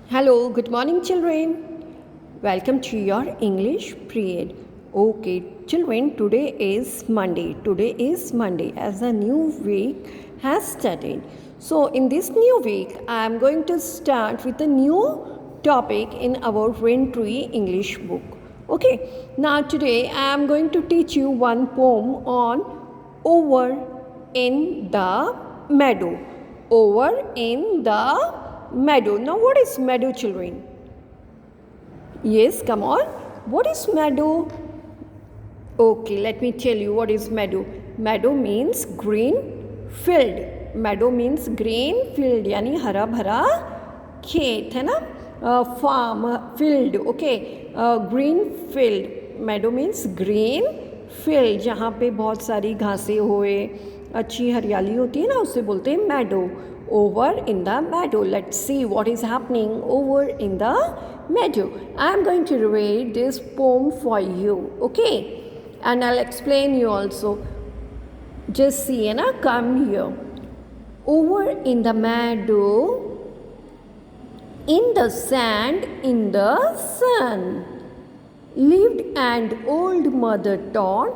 Hello, good morning, children. Welcome to your English period. Okay, children, today is Monday. Today is Monday as a new week has started. So, in this new week, I am going to start with a new topic in our Raintree English book. Okay, now today I am going to teach you one poem on Over in the Meadow. Over in the meadow. Now, what is meadow, children? Yes, come on. What is meadow? Okay, let me tell you what is meadow. Meadow means green field. Meadow means green field यानी हरा भरा खेत है ना farm field okay green field meadow means green field जहाँ पे बहुत सारी घासें होए अच्छी हरियाली होती है ना उसे बोलते हैं meadow. Over in the meadow. Let's see what is happening over in the meadow. I am going to read this poem for you, okay? And I'll explain you also. Just see, na, come here. Over in the meadow, in the sand, in the sun, lived an old mother Toad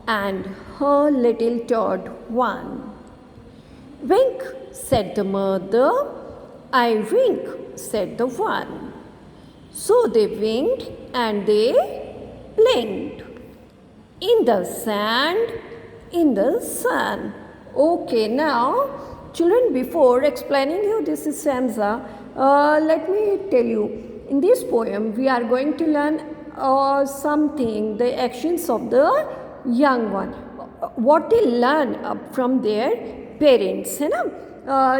and her little Toad one. Wink, said the mother. I wink, said the one. So they winked and they blinked. In the sand, in the sun. Okay, now, children, before explaining you this is stanza, let me tell you. In this poem, we are going to learn something, the actions of the young one. What they learn from their parents है ना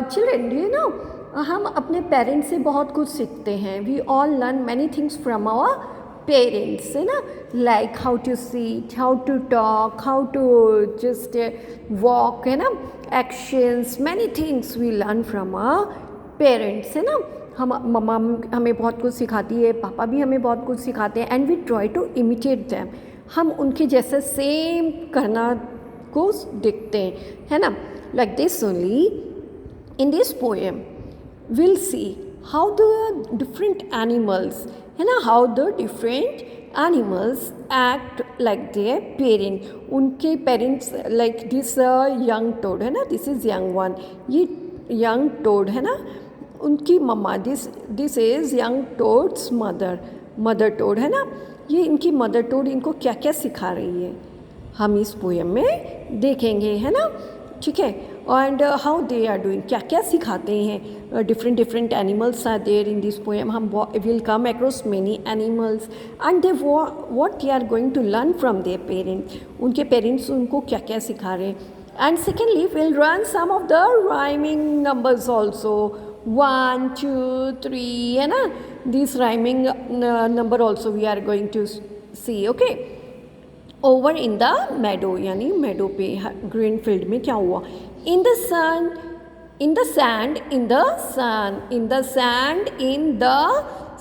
children do you no हम अपने parents से बहुत कुछ सीखते हैं we all learn many things from our parents है ना like how to sit how to talk how to just walk है ना actions many things we learn from our parents है ना हम मम्मा हमें बहुत कुछ सिखाती है पापा भी हमें बहुत कुछ सिखाते हैं and we try to imitate them हम उनके जैसे सेम करना को देखते हैं है ना like this only. In this poem, we'll see how the different animals, you know, how the different animals act like their parent. उनके parents like this young toad है ना, this is young one. ये young toad है ना, उनकी मम्मा this is young toad's mother toad है ना, ये इनकी mother toad इनको क्या क्या सिखा रही है हम इस पोएम में देखेंगे है ना ठीक है and how they are doing क्या क्या सिखाते हैं different animals are there in this poem हम will come across many animals and they what they are going to learn from their parents उनके पेरेंट्स उनको क्या क्या सिखा रहे हैं and secondly will run some of the rhyming numbers also 1 2 3 है ना this rhyming number also we are going to see okay over in the meadow यानी मेडो पे ग्रीन फील्ड में क्या हुआ in the sun in the sand in the sun in the sand in the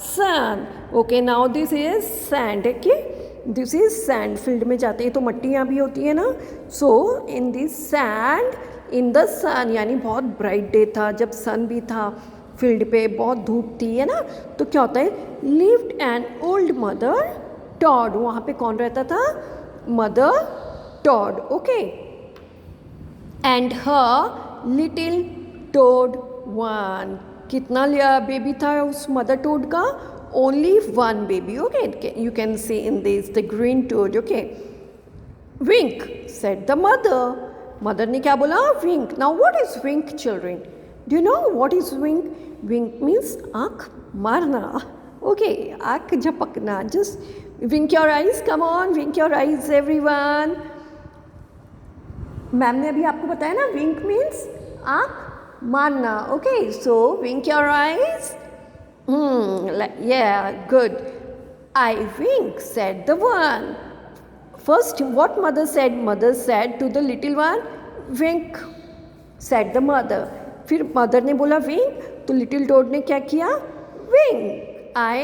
sun okay now this is sand okay this is sand field में जाते हैं तो मट्टियाँ भी होती है ना so in this sand in the sun यानी बहुत ब्राइट डे था जब सन भी था फील्ड पे बहुत धूप थी है ना तो क्या होता है lived an old mother toad वहाँ पे कौन रहता था mother toad okay and her little toad one कितना बेबी था उस मदर टोड का only one baby okay you can see in this the green toad okay wink said the mother ने क्या बोला wink now what is wink children do you know what is wink wink means आँख मारना okay आँख झपकना just wink your eyes come on wink your eyes everyone ma'am ने अभी आपको बताया ना wink means आँख मारना okay so wink your eyes yeah good I wink said the one first what mother said to the little one wink said the mother फिर mother ने बोला wink तो little toad ने क्या किया wink I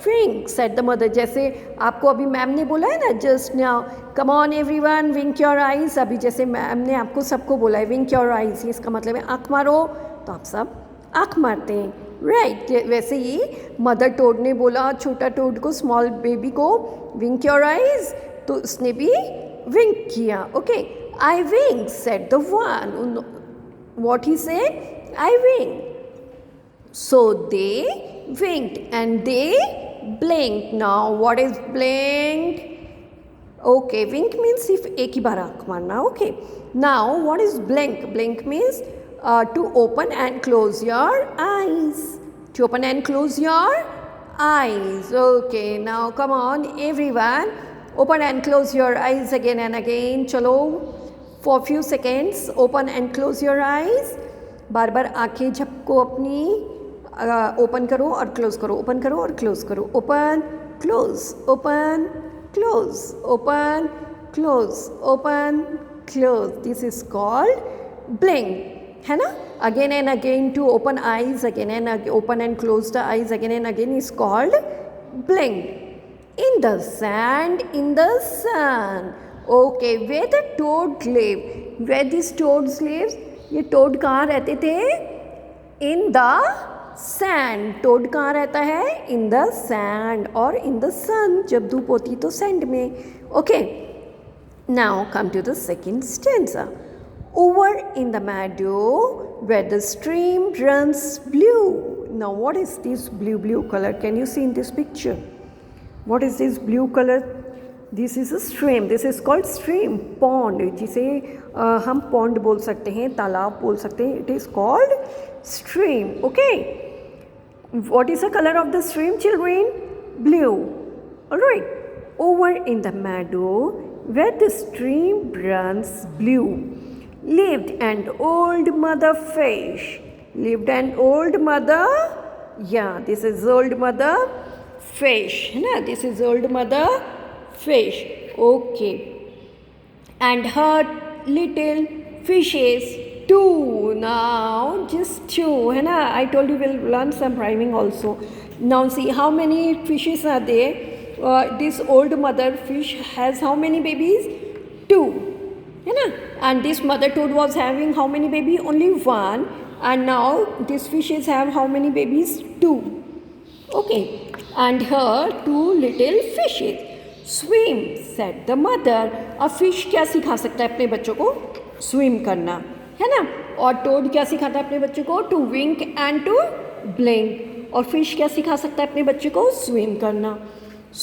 wink said the mother जैसे आपको अभी मैम ने बोला है ना just now come on everyone wink your eyes अभी जैसे मैम ने आपको सबको बोला है wink your eyes इसका मतलब है आँख मारो तो आप सब आँख मारते हैं राइट वैसे ही मदर टोड ने बोला छोटा टोड को, स्मॉल बेबी को, विंक योर आइज, तो उसने भी विंक किया. Okay, I wink said the one. What he said? I wink. So they winked and they blinked. Now what is blinked? Okay, wink means if एक ही बार आँख मारना. Okay. Now what is blink? Blink means to open and close your eyes. To open and close your eyes. Okay. Now come on everyone. Open and close your eyes again and again. चलो for few seconds. Open and close your eyes. बार बार आँखें झपको अपनी. Open करो और close करो, open करो और close करो, open close, open close, open close, open close. This is called blink, है ना. Again and again to open eyes, again and open and close the eyes again and again is called blink. In the sand, in the sun. Okay, where the toad live, where this toads lives. ये toad कहाँ रहते थे? In the sand. Toad कहाँ रहता है? इन the sand और इन the सन. जब धूप होती तो सैंड में. Okay, now come to the second stanza. Over in the meadow where the stream runs blue. Now what is this blue colour? Can you see in this picture? What is this blue colour? This is a stream. This is called stream, pond, जिसे हम pond बोल सकते हैं, तालाब बोल सकते हैं. It is called stream. Okay, what is the color of the stream, children? Blue. All right. Over in the meadow where the stream runs blue lived an old mother fish. Lived an old mother, yeah, this is old mother fish, है ना. This is old mother fish. Okay, and her little fishes two. Now just two, है ना. I told you we'll learn some rhyming also. Now see how many fishes are there. This old mother fish has how many babies? Two, है ना. And this mother toad was having how many baby? Only one. And now these fishes have how many babies? Two. Okay, and her two little fishes swim, said the mother. अब fish क्या सिखा सकता है अपने बच्चों को? Swim करना, है ना. और टोड क्या सिखाता है अपने बच्चों को? To wink and to blink. और फिश क्या सिखा सकता है अपने बच्चे को? स्विम करना.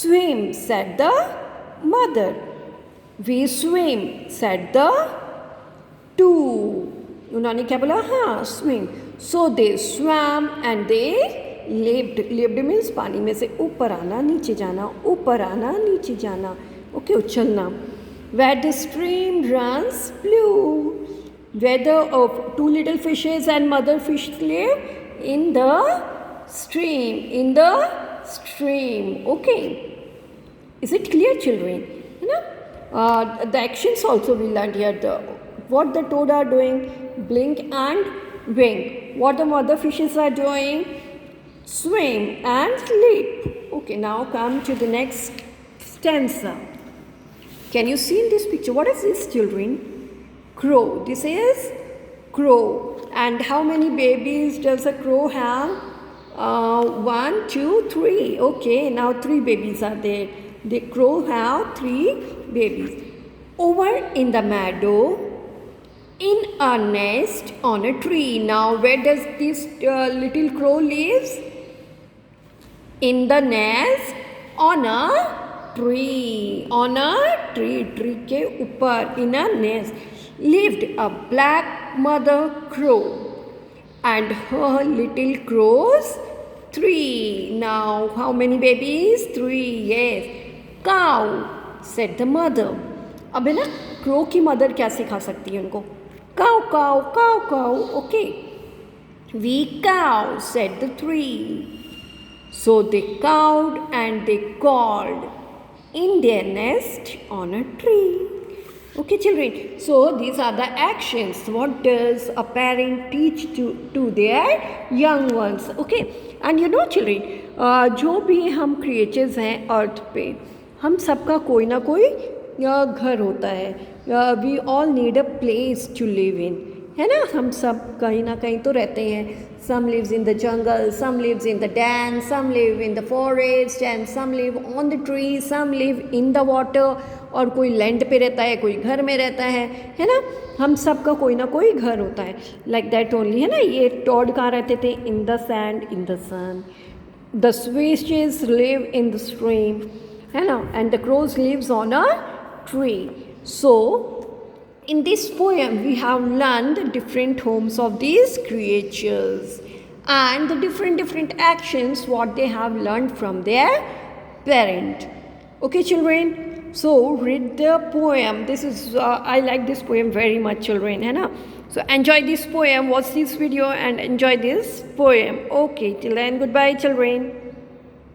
Swim said the mother. We swim said the two. उन्होंने क्या बोला? हाँ, swim. So they swam and they lived. Lived means पानी में से ऊपर आना, नीचे जाना, ऊपर आना, नीचे जाना. ओके, उछलना. Where the stream runs blue. Where the two little fishes and mother fish live? In the stream. In the stream. Okay. Is it clear, children? You know? The actions also we learned here. What the toad are doing? Blink and wink. What the mother fishes are doing? Swim and leap. Okay, now come to the next stanza. Can you see in this picture? What is this, children? Crow. This is crow. And how many babies does a crow have? 1, 2, 3. Okay, now 3 babies are there. The crow have 3 babies. Over in the meadow, in a nest on a tree. Now where does this little crow lives? In the nest on a tree. On a tree. Tree के ऊपर. In a nest lived a black mother crow and her little crows 3. Now how many babies? 3. Yes. Cow, said the mother. अब है ना, crow की mother क्या सिखा सकती है उनको? Cow, cow, cow, cow. Okay. We cow, said the 3. So they cawed and they called in their nest on a tree. Okay, children. So these are the actions. What does a parent teach to their young ones? Okay. And you know, children, जो भी हम creatures हैं अर्थ पे, हम सबका कोई ना कोई घर होता है. We all need a place to live in. है ना, हम सब कहीं ना कहीं तो रहते हैं. Some lives in the jungle, some lives in the dam, some live in the forest and some live on the tree, some live in the water. और कोई लैंड पे रहता है, कोई घर में रहता है ना. हम सब का कोई ना कोई घर होता है. लाइक दैट ओनली, है ना. ये टॉड कहाँ रहते थे? In the sand, in the sun. The switches live in the stream, है ना. And the crows lives on a tree. So in this poem we have learned the different homes of these creatures and the different actions what they have learned from their parent. Okay children, so read the poem. This is I like this poem very much children, है ना. So enjoy this poem, watch this video and enjoy this poem. Okay, till then, goodbye children.